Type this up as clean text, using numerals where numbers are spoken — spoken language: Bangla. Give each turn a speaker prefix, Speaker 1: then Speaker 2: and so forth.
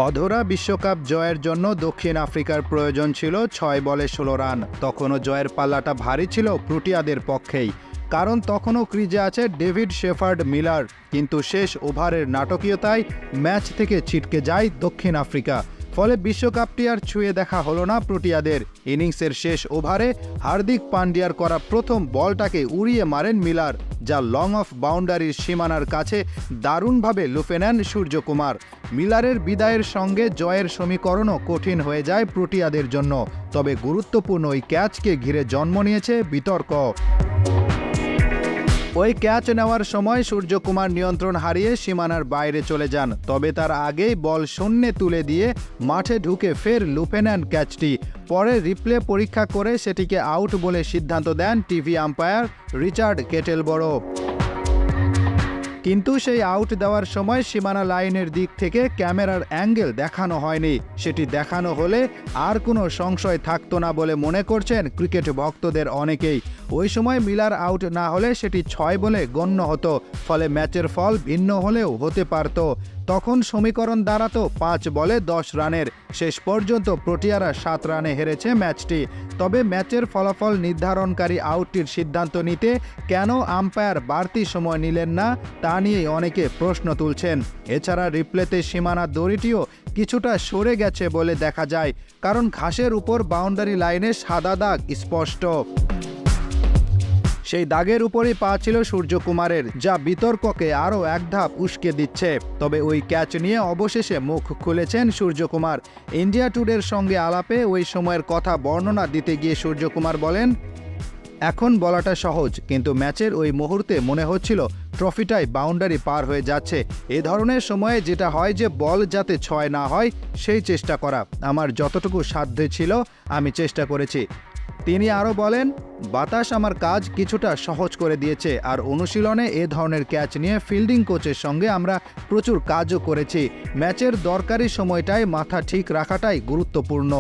Speaker 1: অধরা বিশ্বকাপ জয়ের জন্য দক্ষিণ আফ্রিকার প্রয়োজন ছিল ৬ বলে ১৬ রান। তখনও জয়ের পাল্লাটা ভারী ছিল প্রোটিয়াদের পক্ষেই, কারণ তখনও ক্রিজে আছে ডেভিড শেফার্ড মিলার। কিন্তু শেষ ওভারের নাটকীয়তায় ম্যাচ থেকে ছিটকে যায় দক্ষিণ আফ্রিকা। ফলে বিশ্বকাপটি আর ছুঁয়ে দেখা হলো না প্রোটিয়াদের। ইনিংসের শেষ ওভারে হার্দিক পান্ডিয়ার করা প্রথম বলটাকে উড়িয়ে মারেন মিলার, যা লং অফ বাউন্ডারির সীমানার কাছে দারুণভাবে লুফে নেন সূর্যকুমার। মিলারের বিদায়ের সঙ্গে জয়ের সমীকরণও কঠিন হয়ে যায় প্রোটিয়াদের জন্য। তবে গুরুত্বপূর্ণ ওই ক্যাচকে ঘিরে জন্ম নিয়েছে বিতর্ক। ওই ক্যাচ নেওয়ার সময় সূর্যকুমার নিয়ন্ত্রণ হারিয়ে সীমানার বাইরে চলে যান, তবে তার আগেই বল শূন্যে তুলে দিয়ে মাঠে ঢুকে ফের লুফে নেন ক্যাচটি। পরে রিপ্লে পরীক্ষা করে সেটিকে আউট বলে সিদ্ধান্ত দেন টিভি আম্পায়ার রিচার্ড কেটেলবরো। কিন্তু সেই আউট দেওয়ার সময় সীমানা লাইনের দিক থেকে ক্যামেরার অ্যাঙ্গেল দেখানো হয়নি। সেটি দেখানো হলে আর কোনো সংশয় থাকতো না বলে মনে করছেন ক্রিকেট ভক্তদের অনেকেই। ওই সময় মিলার আউট না হলে সেটি ৬ বলে গণ্য হতো, ফলে ম্যাচের ফল ভিন্ন হলেও হতে পারত। তখন সমীকরণ দাঁড়াতো ৫ বলে ১০ রানের। শেষ পর্যন্ত প্রোটিয়ারা ৭ রানে হেরেছে ম্যাচটি। তবে ম্যাচের ফলাফল নির্ধারণকারী আউটটির সিদ্ধান্ত নিতে কেন আম্পায়ার বাড়তি সময় নিলেন না, তা নিয়েই অনেকে প্রশ্ন তুলছেন। এছাড়া রিপ্লেতে সীমানা দড়িটিও কিছুটা সরে গেছে বলে দেখা যায়, কারণ ঘাসের উপর বাউন্ডারি লাইনে সাদা দাগ স্পষ্ট। সেই দাগের উপরই পা ছিল সূর্যকুমারের, যা বিতর্ককে আরও এক ধাপ উস্কে দিচ্ছে। তবে ওই ক্যাচ নিয়ে অবশেষে মুখ খুলেছেন সূর্যকুমার। ইন্ডিয়া টুডের সঙ্গে আলাপে ওই সময়ের কথা বর্ণনা দিতে গিয়ে সূর্যকুমার বলেন, এখন বলাটা সহজ, কিন্তু ম্যাচের ওই মুহূর্তে মনে হচ্ছিল ট্রফিটাই বাউন্ডারি পার হয়ে যাচ্ছে। এ ধরনের সময়ে যেটা হয় যে বল যাতে ৬ না হয় সেই চেষ্টা করা। আমার যতটুকু সাধ্য ছিল আমি চেষ্টা করেছি। তিনি আরও বলেন, বাতাস আমার কাজ কিছুটা সহজ করে দিয়েছে, আর অনুশীলনে এ ধরনের ক্যাচ নিয়ে ফিল্ডিং কোচের সঙ্গে আমরা প্রচুর কাজও করেছি। ম্যাচের দরকারি সময়টায় মাথা ঠিক রাখাটাই গুরুত্বপূর্ণ।